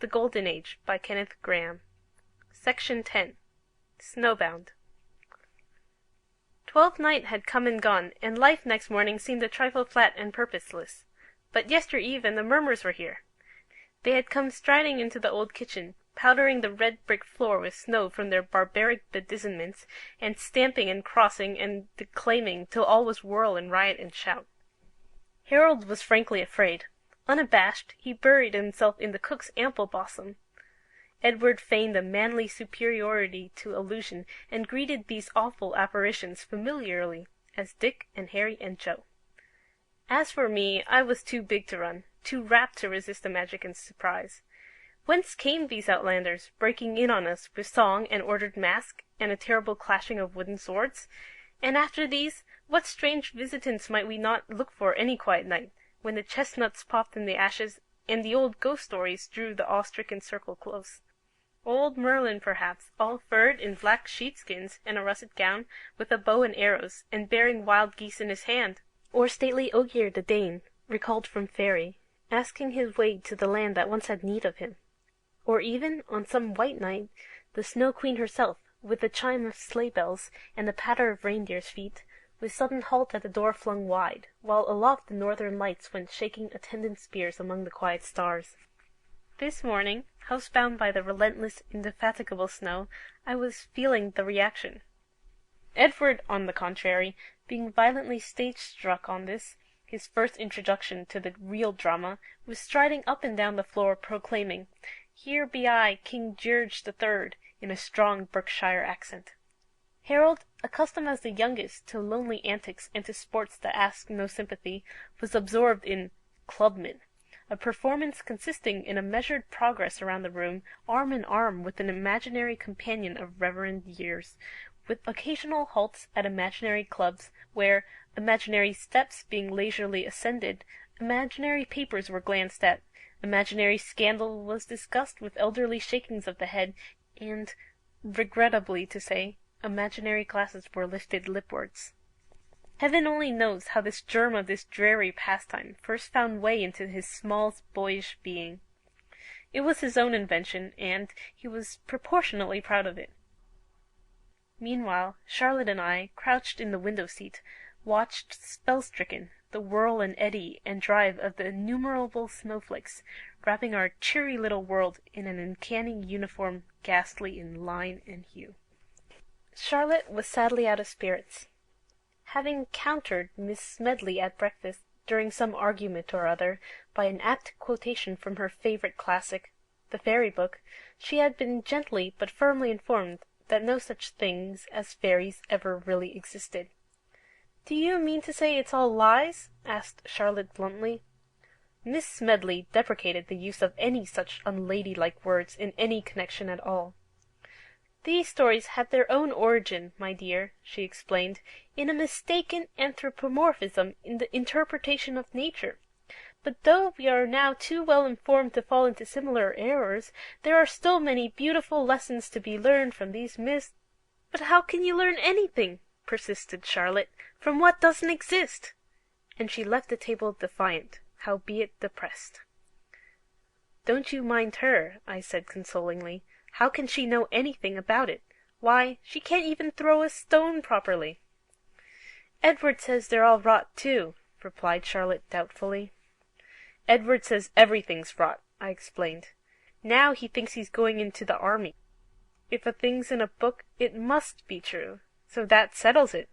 The Golden Age by Kenneth Grahame. Section 10. Snowbound. 12th night had come and gone, and life next morning seemed a trifle flat and purposeless. But yester-eve and the Murmurs were here. They had come striding into the old kitchen, powdering the red brick floor with snow from their barbaric bedizenments, and stamping and crossing and declaiming till all was whirl and riot and shout. Harold was frankly afraid. Unabashed, he buried himself in the cook's ample bosom. Edward feigned a manly superiority to illusion, and greeted these awful apparitions familiarly as Dick and Harry and Joe. As for me, I was too big to run, too rapt to resist the magic and surprise. Whence came these outlanders, breaking in on us with song and ordered masque, and a terrible clashing of wooden swords? And after these, what strange visitants might we not look for any quiet night, when the chestnuts popped in the ashes, and the old ghost stories drew the awe-stricken circle close? Old Merlin, perhaps, all furred in black sheepskins and a russet gown, with a bow and arrows, and bearing wild geese in his hand. Or stately Ogier the Dane, recalled from Faery, asking his way to the land that once had need of him. Or even, on some white night, the Snow Queen herself, with the chime of sleigh bells and the patter of reindeer's feet, with sudden halt at the door flung wide, while aloft the northern lights went shaking attendant spears among the quiet stars. This morning, housebound by the relentless, indefatigable snow, I was feeling the reaction. Edward, on the contrary, being violently stage-struck on this, his first introduction to the real drama, was striding up and down the floor, proclaiming, "Here be I, King George the Third," in a strong Berkshire accent. Harold, accustomed as the youngest to lonely antics and to sports that asked no sympathy, was absorbed in "Clubman," a performance consisting in a measured progress around the room, arm in arm with an imaginary companion of reverend years, with occasional halts at imaginary clubs, where, imaginary steps being leisurely ascended, imaginary papers were glanced at, imaginary scandal was discussed with elderly shakings of the head, and, regrettably to say, imaginary glasses were lifted lipwards. Heaven only knows how this germ of this dreary pastime first found way into his small boyish being. It was his own invention, and he was proportionately proud of it. Meanwhile, Charlotte and I, crouched in the window-seat, watched, spell-stricken, the whirl and eddy and drive of the innumerable snowflakes, wrapping our cheery little world in an uncanny uniform, ghastly in line and hue. Charlotte was sadly out of spirits. Having countered Miss Smedley at breakfast, during some argument or other, by an apt quotation from her favourite classic, the fairy book, she had been gently but firmly informed that no such things as fairies ever really existed. "Do you mean to say it's all lies?" asked Charlotte bluntly. Miss Smedley deprecated the use of any such unladylike words in any connection at all. "These stories have their own origin, my dear," she explained, "in a mistaken anthropomorphism in the interpretation of nature. But though we are now too well informed to fall into similar errors, there are still many beautiful lessons to be learned from these "But how can you learn anything," persisted Charlotte, "from what doesn't exist?" And she left the table defiant, howbeit depressed. "Don't you mind her," I said consolingly. "How can she know anything about it? Why, she can't even throw a stone properly." "Edward says they're all rot, too," replied Charlotte doubtfully. "Edward says everything's rot," I explained. "Now he thinks he's going into the army. If a thing's in a book, it must be true, so that settles it."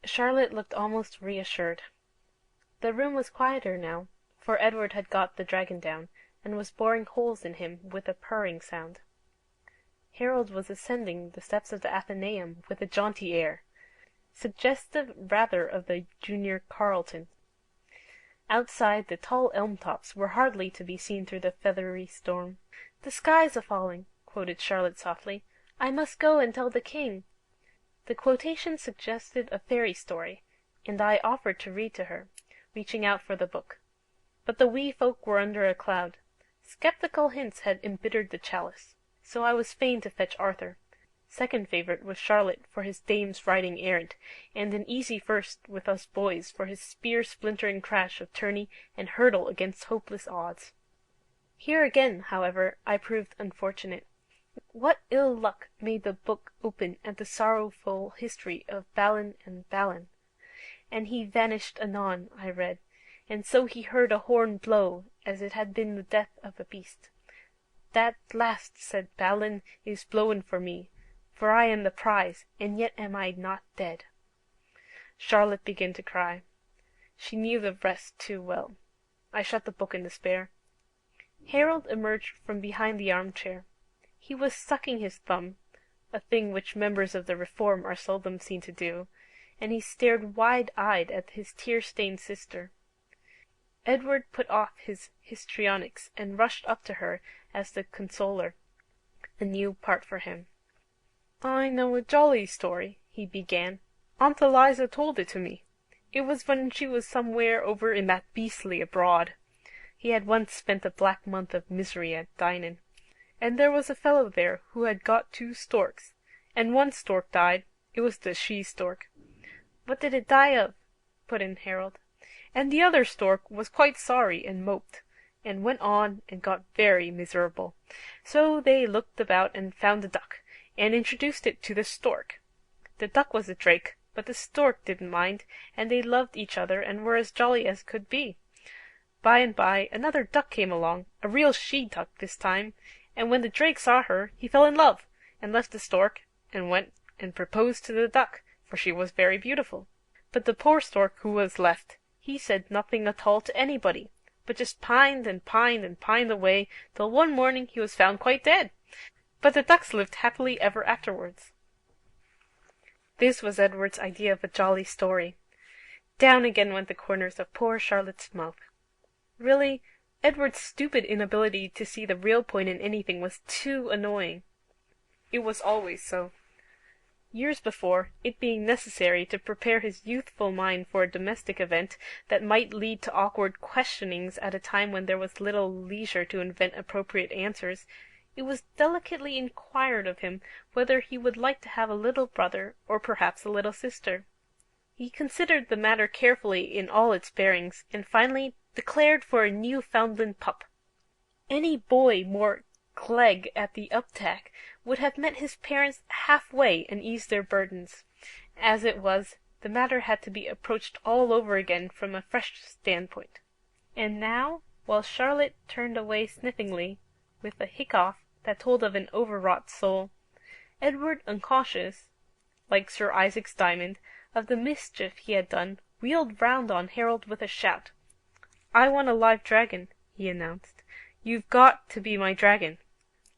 Charlotte looked almost reassured. The room was quieter now, for Edward had got the dragon down, and was boring holes in him with a purring sound. Harold was ascending the steps of the Athenaeum with a jaunty air, suggestive rather of the Junior Carlton. Outside, the tall elm-tops were hardly to be seen through the feathery storm. "The sky's a-falling," quoted Charlotte softly. "I must go and tell the king." The quotation suggested a fairy story, and I offered to read to her, reaching out for the book. But the wee folk were under a cloud. Sceptical hints had embittered the chalice, so I was fain to fetch Arthur. Second favourite was Charlotte for his dame's riding errant, and an easy first with us boys for his spear-splintering crash of tourney and hurdle against hopeless odds. Here again, however, I proved unfortunate. What ill luck made the book open at the sorrowful history of Balin and Balan? And he vanished anon, I read, and so he heard a horn blow, as it had been the death of a beast. That last, said Balin, is blowen for me, for I am the prize, and yet am I not dead. Charlotte began to cry. She knew the rest too well. I shut the book in despair. Harold emerged from behind the armchair. He was sucking his thumb, a thing which members of the Reform are seldom seen to do, and he stared wide-eyed at his tear-stained sister. Edward put off his histrionics and rushed up to her as the consoler, a new part for him. "I know a jolly story," he began. "Aunt Eliza told it to me. It was when she was somewhere over in that beastly abroad." He had once spent a black month of misery at Dinan. "And there was a fellow there who had got 2 storks, and one stork died. It was the she-stork." "What did it die of?" put in Harold. "And the other stork was quite sorry and moped, and went on and got very miserable. So they looked about and found a duck, and introduced it to the stork. The duck was a drake, but the stork didn't mind, and they loved each other and were as jolly as could be. By and by another duck came along, a real she-duck this time, and when the drake saw her he fell in love, and left the stork, and went and proposed to the duck, for she was very beautiful. But the poor stork who was left, he said nothing at all to anybody, but just pined and pined and pined away, till one morning he was found quite dead. But the ducks lived happily ever afterwards." This was Edward's idea of a jolly story. Down again went the corners of poor Charlotte's mouth. Really, Edward's stupid inability to see the real point in anything was too annoying. It was always so. Years before, it being necessary to prepare his youthful mind for a domestic event that might lead to awkward questionings at a time when there was little leisure to invent appropriate answers, it was delicately inquired of him whether he would like to have a little brother or perhaps a little sister. He considered the matter carefully in all its bearings, and finally declared for a Newfoundland pup. Any boy more clegg at the uptak would have met his parents half-way and eased their burdens. As it was, the matter had to be approached all over again from a fresh standpoint. And now, while Charlotte turned away sniffingly, with a hiccough that told of an overwrought soul, Edward, uncautious, like Sir Isaac's diamond, of the mischief he had done, wheeled round on Harold with a shout. "I want a live dragon," he announced. "You've got to be my dragon."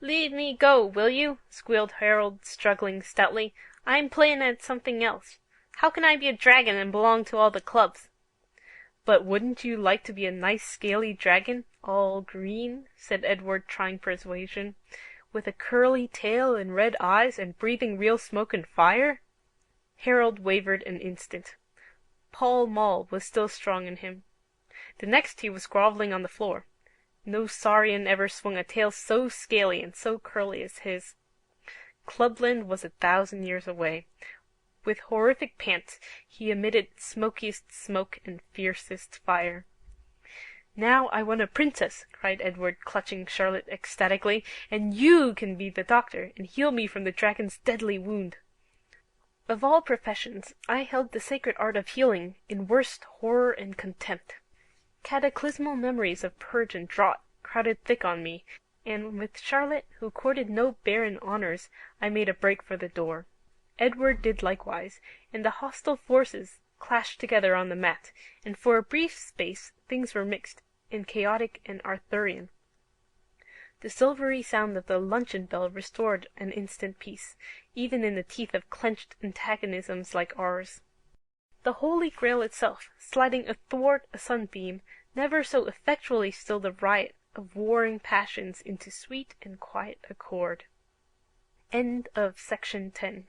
"Leave me go, will you?" squealed Harold, struggling stoutly. "I'm playin' at something else. How can I be a dragon and belong to all the clubs?" "But wouldn't you like to be a nice scaly dragon, all green," said Edward, trying persuasion, "with a curly tail and red eyes and breathing real smoke and fire?" Harold wavered an instant. Pall Mall was still strong in him. The next he was grovelling on the floor. No saurian ever swung a tail so scaly and so curly as his. Clubland was 1,000 years away. With horrific pants he emitted smokiest smoke and fiercest fire. "Now I want a princess," cried Edward, clutching Charlotte ecstatically, "and you can be the doctor and heal me from the dragon's deadly wound." Of all professions, I held the sacred art of healing in worst horror and contempt. Cataclysmal memories of purge and draught crowded thick on me, and with Charlotte, who courted no barren honours, I made a break for the door. Edward did likewise, and the hostile forces clashed together on the mat, and for a brief space things were mixed, and chaotic and Arthurian. The silvery sound of the luncheon bell restored an instant peace, even in the teeth of clenched antagonisms like ours. The Holy Grail itself, sliding athwart a sunbeam, never so effectually stilled a riot of warring passions into sweet and quiet accord. End of Section 10.